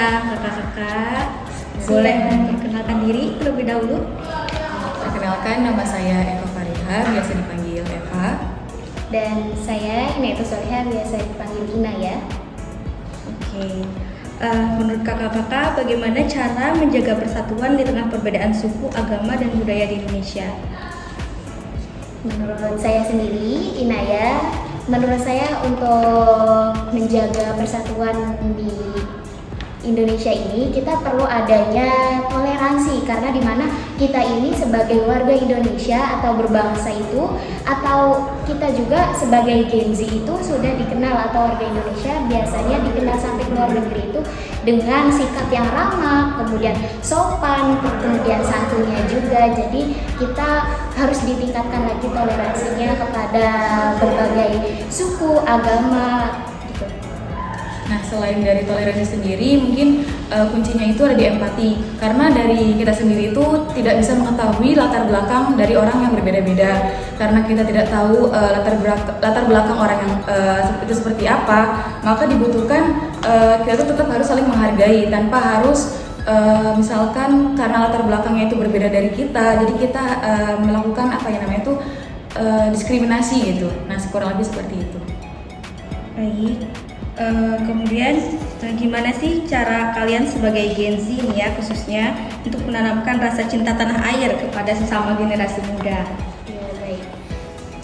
siang kakak-kakak. Boleh memperkenalkan diri terlebih dahulu? Perkenalkan, nama saya Eva Fariha, biasa dipanggil Eva. Dan saya Inayatu Soliha, biasa dipanggil Ina ya. Oke. Menurut kakak-kakak, bagaimana cara menjaga persatuan di tengah perbedaan suku, agama, dan budaya di Indonesia? Menurut saya sendiri, Inaya, menurut saya untuk menjaga persatuan di Indonesia ini kita perlu adanya toleransi, karena dimana kita ini sebagai warga Indonesia atau berbangsa itu, atau kita juga sebagai Gen Z itu sudah dikenal, atau warga Indonesia biasanya dikenal sampai ke luar negeri itu dengan sikap yang ramah, kemudian sopan, kemudian santunnya juga. Jadi kita harus ditingkatkan lagi toleransinya kepada berbagai suku, agama gitu. Nah, selain dari toleransi sendiri, mungkin kuncinya itu ada di empati. Karena dari kita sendiri itu tidak bisa mengetahui latar belakang dari orang yang berbeda-beda. Karena kita tidak tahu latar belakang orang yang itu seperti apa, maka dibutuhkan kita tuh tetap harus saling menghargai tanpa harus misalkan karena latar belakangnya itu berbeda dari kita, jadi kita melakukan diskriminasi gitu. Nah, kurang lebih seperti itu. Baik. Kemudian gimana sih cara kalian sebagai Gen Z nih ya khususnya untuk menanamkan rasa cinta tanah air kepada sesama generasi muda? Ya, baik.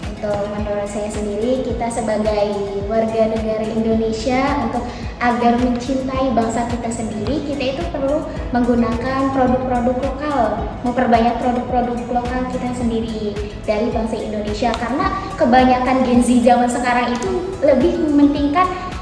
Untuk menurut saya sendiri, kita sebagai warga negara Indonesia, untuk agar mencintai bangsa kita sendiri, kita itu perlu menggunakan produk-produk lokal, memperbanyak produk-produk lokal kita sendiri dari bangsa Indonesia. Karena kebanyakan Gen Z zaman sekarang itu lebih mementingkan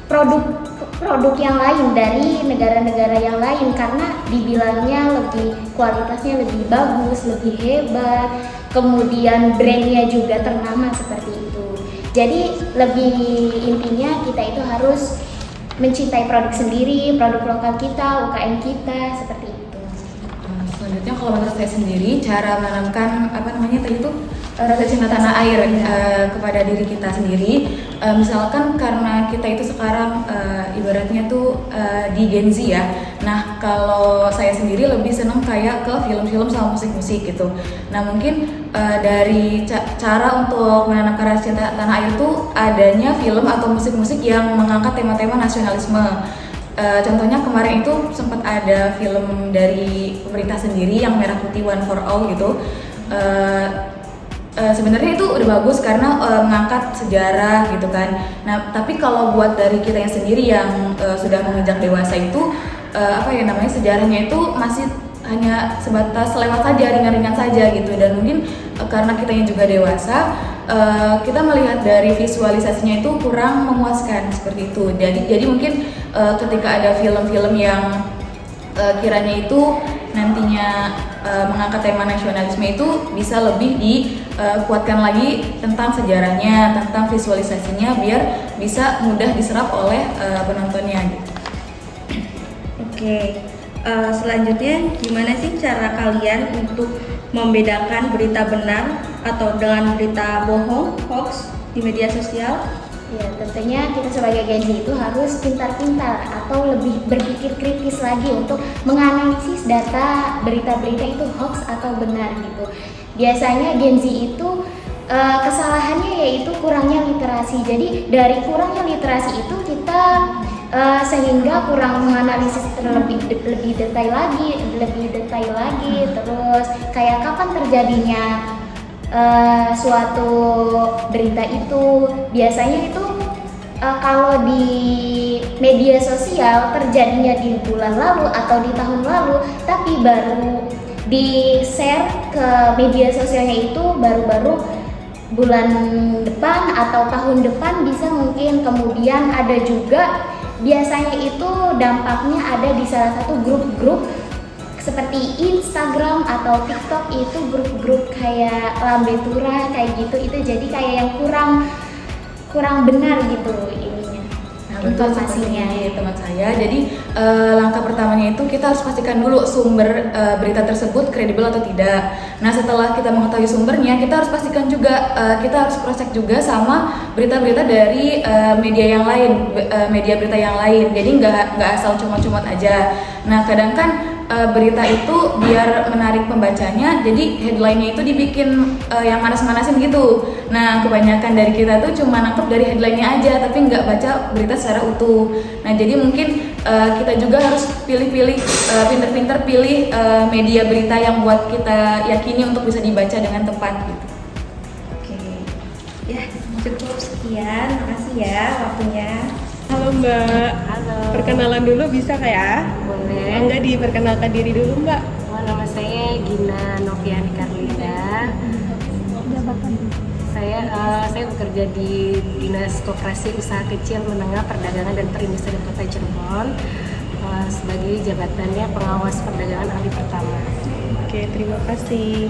produk yang lain dari negara-negara yang lain, karena dibilangnya lebih kualitasnya lebih bagus, lebih hebat, kemudian brandnya juga ternama seperti itu. Jadi lebih intinya kita itu harus mencintai produk sendiri, produk lokal kita, UKM kita, seperti itu. Selanjutnya kalau menurut saya sendiri, cara menanamkan rasa cinta tanah air kepada diri kita sendiri. Misalkan karena kita itu sekarang ibaratnya tuh di Gen Z ya. Nah, kalau saya sendiri lebih seneng kayak ke film-film sama musik-musik gitu. Nah, mungkin dari cara untuk menanamkan rasa cinta tanah air itu adanya film atau musik-musik yang mengangkat tema-tema nasionalisme. Contohnya kemarin itu sempat ada film dari pemerintah sendiri yang Merah Putih One for All gitu. Sebenarnya itu udah bagus karena mengangkat sejarah gitu kan. Nah, tapi kalau buat dari kita yang sendiri yang sudah menginjak dewasa itu sejarahnya itu masih hanya sebatas lewat saja, ringan-ringan saja gitu. Dan mungkin karena kita yang juga dewasa, kita melihat dari visualisasinya itu kurang memuaskan seperti itu. Jadi mungkin ketika ada film-film yang kiranya itu nantinya mengangkat tema nasionalisme itu bisa lebih dikuatkan lagi tentang sejarahnya, tentang visualisasinya biar bisa mudah diserap oleh penontonnya gitu. Oke. Selanjutnya gimana sih cara kalian untuk membedakan berita benar atau dengan berita bohong, hoax di media sosial? Ya, tentunya kita sebagai Gen Z itu harus pintar-pintar atau lebih berpikir kritis lagi untuk menganalisis data berita-berita itu hoax atau benar gitu. Biasanya Gen Z itu kesalahannya yaitu kurangnya literasi. Jadi dari kurangnya literasi itu kita sehingga kurang menganalisis lebih detail lagi, terus kayak kapan terjadinya suatu berita itu. Biasanya itu kalau di media sosial terjadinya di bulan lalu atau di tahun lalu, tapi baru di-share ke media sosialnya itu baru-baru bulan depan atau tahun depan bisa mungkin. Kemudian ada juga biasanya itu dampaknya ada di salah satu grup-grup seperti Instagram atau TikTok, itu grup-grup kayak lambe turah kayak gitu, itu jadi kayak yang kurang benar gitu ininya. Nah, informasinya. Seperti teman saya. Jadi langkah pertamanya itu kita harus pastikan dulu sumber berita tersebut kredibel atau tidak. Nah, setelah kita mengetahui sumbernya, kita harus pastikan juga kita harus cross check juga sama berita-berita dari media yang lain, media berita yang lain. Jadi nggak asal comot-comot aja. Nah, kadang kan berita itu biar menarik pembacanya, jadi headline-nya itu dibikin yang manas-manasin gitu. Nah, kebanyakan dari kita tuh cuma nangkep dari headline-nya aja, tapi nggak baca berita secara utuh. Nah, jadi mungkin kita juga harus pilih-pilih, pinter-pinter pilih media berita yang buat kita yakini untuk bisa dibaca dengan tepat gitu. Oke, ya cukup sekian, makasih ya waktunya. Halo Mbak. Halo. Perkenalan dulu bisa kah ya? Boleh. Enggak, diperkenalkan diri dulu Mbak. Nama saya Gina Noviani Karlinda. Saya bekerja di Dinas Koperasi Usaha Kecil Menengah Perdagangan dan Perindustrian Kota Cirebon sebagai jabatannya pengawas perdagangan ahli pertama. Oke, terima kasih.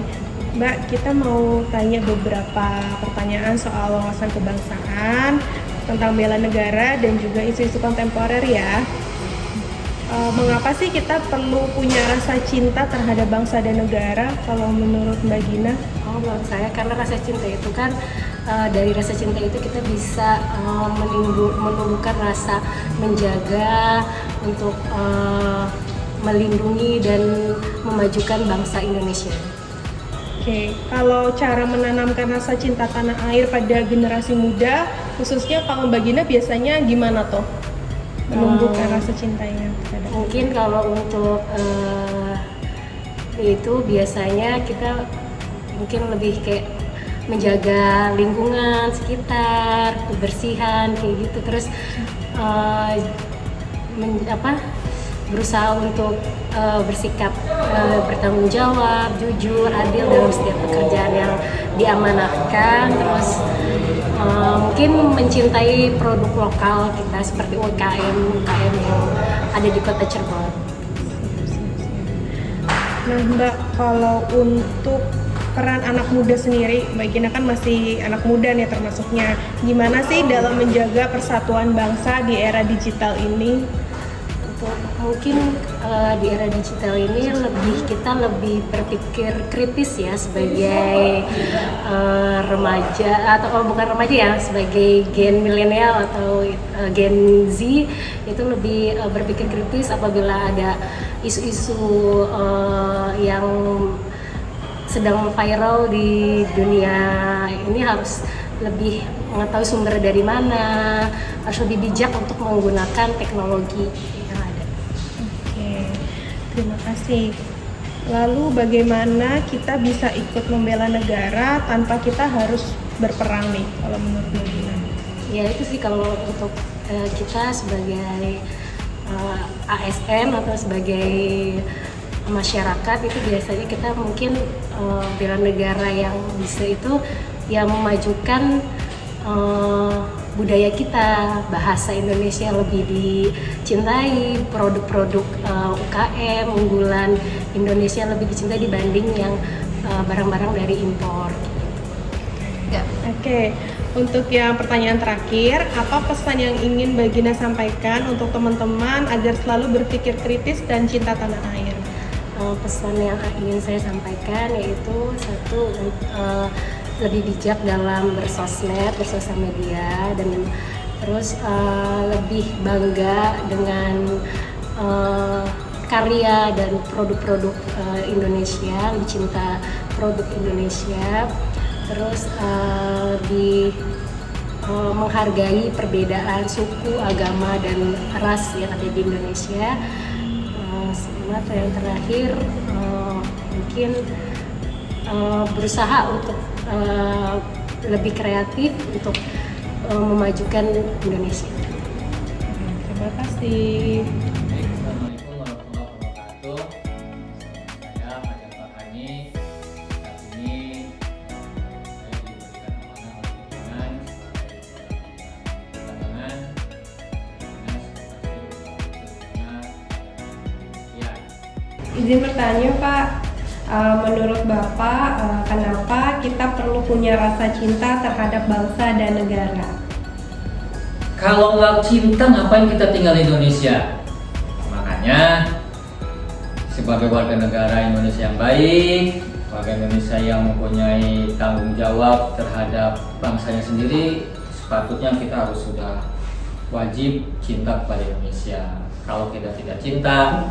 Mbak, kita mau tanya beberapa pertanyaan soal wawasan kebangsaan, tentang bela negara dan juga isu-isu kontemporer ya. Mengapa sih kita perlu punya rasa cinta terhadap bangsa dan negara kalau menurut Mbak Gina? Menurut saya karena rasa cinta itu kan dari rasa cinta itu kita bisa menumbuhkan rasa menjaga untuk melindungi dan memajukan bangsa Indonesia. Oke, kalau cara menanamkan rasa cinta tanah air pada generasi muda, khususnya kalau Mbak Gina biasanya gimana toh menumbuhkan rasa cintanya terhadap? Mungkin kalau untuk itu biasanya kita mungkin lebih kayak menjaga lingkungan sekitar, kebersihan kayak gitu, terus berusaha untuk bersikap bertanggung jawab, jujur, adil dalam setiap pekerjaan yang diamanahkan. Terus mungkin mencintai produk lokal kita seperti UKM yang ada di Kota Cirebon. Nah Mbak, kalau untuk peran anak muda sendiri, Mbak Gina kan masih anak muda nih termasuknya. Gimana sih dalam menjaga persatuan bangsa di era digital ini? Mungkin di era digital ini kita lebih berpikir kritis ya sebagai remaja atau bukan remaja ya, sebagai gen milenial atau gen Z itu lebih berpikir kritis apabila ada isu-isu yang sedang viral di dunia ini, harus lebih mengetahui sumber dari mana, harus lebih bijak untuk menggunakan teknologi yang ada. Terima kasih. Lalu bagaimana kita bisa ikut membela negara tanpa kita harus berperang nih kalau menurut Mbak Gina? Ya itu sih kalau untuk kita sebagai ASN atau sebagai masyarakat itu biasanya kita mungkin bela negara yang bisa itu yang memajukan budaya kita, bahasa Indonesia lebih dicintai, produk-produk UKM unggulan Indonesia lebih dicintai dibanding yang barang-barang dari impor. Oke, untuk yang pertanyaan terakhir, apa pesan yang ingin Mbak Gina sampaikan untuk teman-teman agar selalu berpikir kritis dan cinta tanah air? Pesan yang ingin saya sampaikan yaitu satu, lebih bijak dalam bersosial media, dan terus lebih bangga dengan karya dan produk-produk Indonesia, lebih cinta produk Indonesia, terus lebih menghargai perbedaan suku, agama, dan ras yang ada di Indonesia. Sama yang terakhir mungkin berusaha untuk lebih kreatif untuk memajukan Indonesia. Terima kasih. Assalamualaikum warahmatullahi wabarakatuh. Saya Fajar Farhani. Saat ini saya diberikan amanah oleh pimpinan sebagai Kepala Bidang Perdagangan Dinas Koperasi Usaha Kecil. Izin bertanya Pak, menurut Bapak kenapa kita perlu punya rasa cinta terhadap bangsa dan negara? Kalau nggak cinta ngapain kita tinggal di Indonesia? Makanya sebagai warga negara Indonesia yang baik, warga Indonesia yang mempunyai tanggung jawab terhadap bangsanya sendiri, sepatutnya kita harus sudah wajib cinta kepada Indonesia. Kalau kita tidak cinta,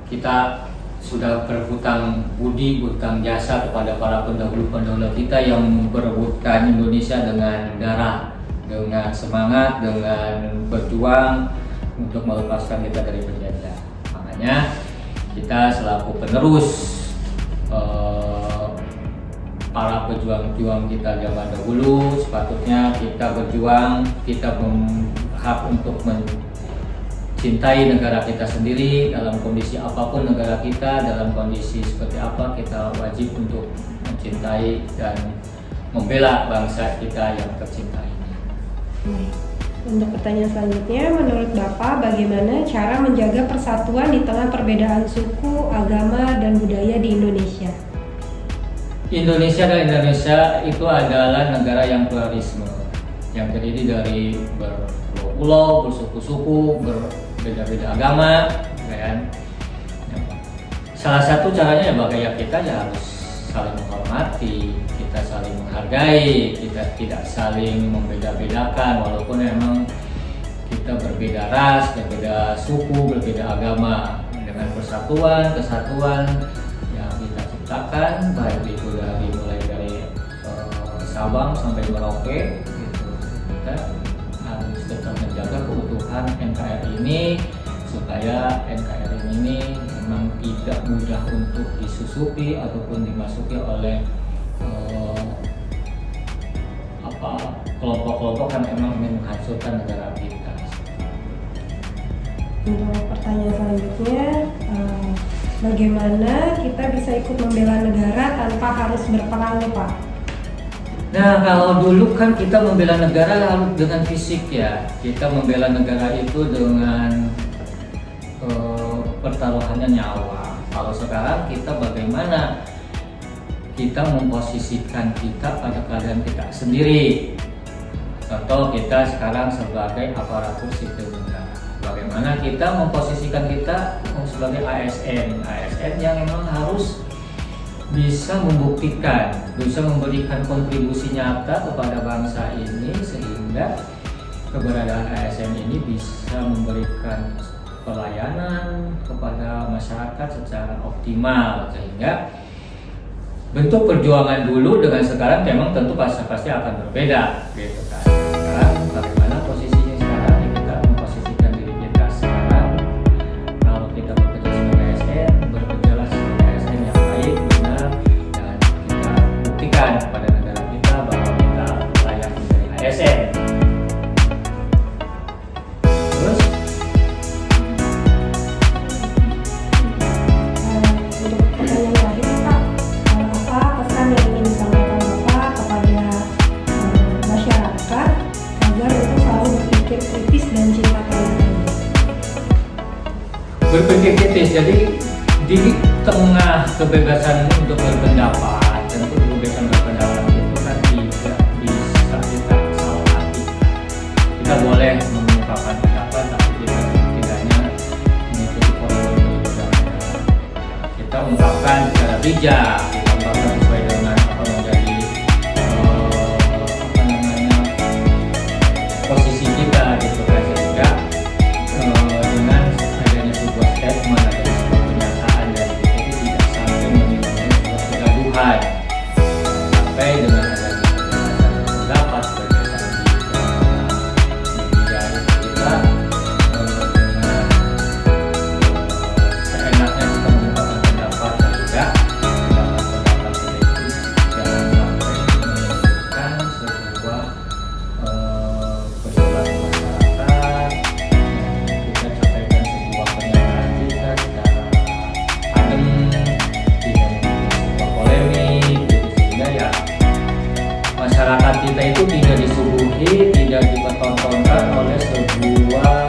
kita sudah berhutang budi, berhutang jasa kepada para pendahulu-pendahulu kita yang berebutkan Indonesia dengan darah, dengan semangat, dengan berjuang untuk melepaskan kita dari penjajah. Makanya kita selaku penerus para pejuang-pejuang kita zaman dahulu, sepatutnya kita berjuang, kita berhak untuk mencintai negara kita sendiri dalam kondisi apapun negara kita, dalam kondisi seperti apa kita wajib untuk mencintai dan membela bangsa kita yang tercinta ini. Untuk pertanyaan selanjutnya, menurut Bapak bagaimana cara menjaga persatuan di tengah perbedaan suku, agama, dan budaya di Indonesia? Indonesia itu adalah negara yang pluralisme, yang terdiri dari berpulau, bersuku-suku, berbeda-beda agama, kan? Salah satu caranya ya bagaimana kita ya harus saling menghormati, kita saling menghargai, kita tidak saling membeda-bedakan walaupun memang kita berbeda ras, berbeda suku, berbeda agama. Dengan persatuan, kesatuan yang kita ciptakan, baik itu mulai dari Sabang sampai Merauke, gitu. Kita harus tetap menjaga keutuhan NKRI ini supaya NKRI ini memang tidak mudah untuk disusupi ataupun dimasuki oleh kelompok-kelompok yang memang ingin menghancurkan negara kita. Untuk pertanyaan selanjutnya, bagaimana kita bisa ikut membela negara tanpa harus berperang, Pak? Nah, kalau dulu kan kita membela negara dengan fisik ya, kita membela negara itu dengan pertaruhannya nyawa. Kalau sekarang kita bagaimana kita memposisikan kita pada keadaan kita sendiri. Contoh kita sekarang sebagai aparatur sipil negara. Bagaimana kita memposisikan kita sebagai ASN yang memang harus bisa membuktikan, bisa memberikan kontribusi nyata kepada bangsa ini sehingga keberadaan ASN ini bisa memberikan pelayanan kepada masyarakat secara optimal, sehingga bentuk perjuangan dulu dengan sekarang memang tentu pasti akan berbeda, gitu kan. Sekarang bagaimana posisinya sekarang, kita memposisikan diri kita sekarang. Kalau kita bekerja sebagai ASN, bekerjalah sebagai ASN yang baik, benar, dan kita buktikan kepada negara kita bahwa kita layak menjadi ASN. Terus Untuk pertanyaan terakhir, Pak, apa pesan yang ingin disampaikan Bapak kepada masyarakat agar untuk selalu berpikir kritis dan cinta pada negara? berpikir kritis, jadi di tengah kebebasan untuk berpendapat, tentu kebebasan berpendapat itu kan tidak bisa kita salah artikan. Kita boleh mengungkapkan pendapat, tapi kita setidaknya mengikuti koridor negara. Kita ungkapkan secara bijak, kita ungkapkan sesuai dengan apa menjadi posisi kita, gitu kan, sehingga dengan adanya sebuah statement, adanya sebuah pernyataan dari kita itu tidak sampai menimbulkan sebuah kegaduhan, sampai dengan adanya kebebasan berpendapat, kebebasan di media itu kita dengan seenaknya kita mengungkapkan pendapat, sehingga pendapat kita itu jangan sampai menimbulkan sebuah persoalan masyarakat. Kita sampaikan sebuah pernyataan kita secara adem, tidak membuat sebuah polemik, gitu, sehingga ya masyarakat kita itu tidak disuguhi, tidak dipertontonkan oleh sebuah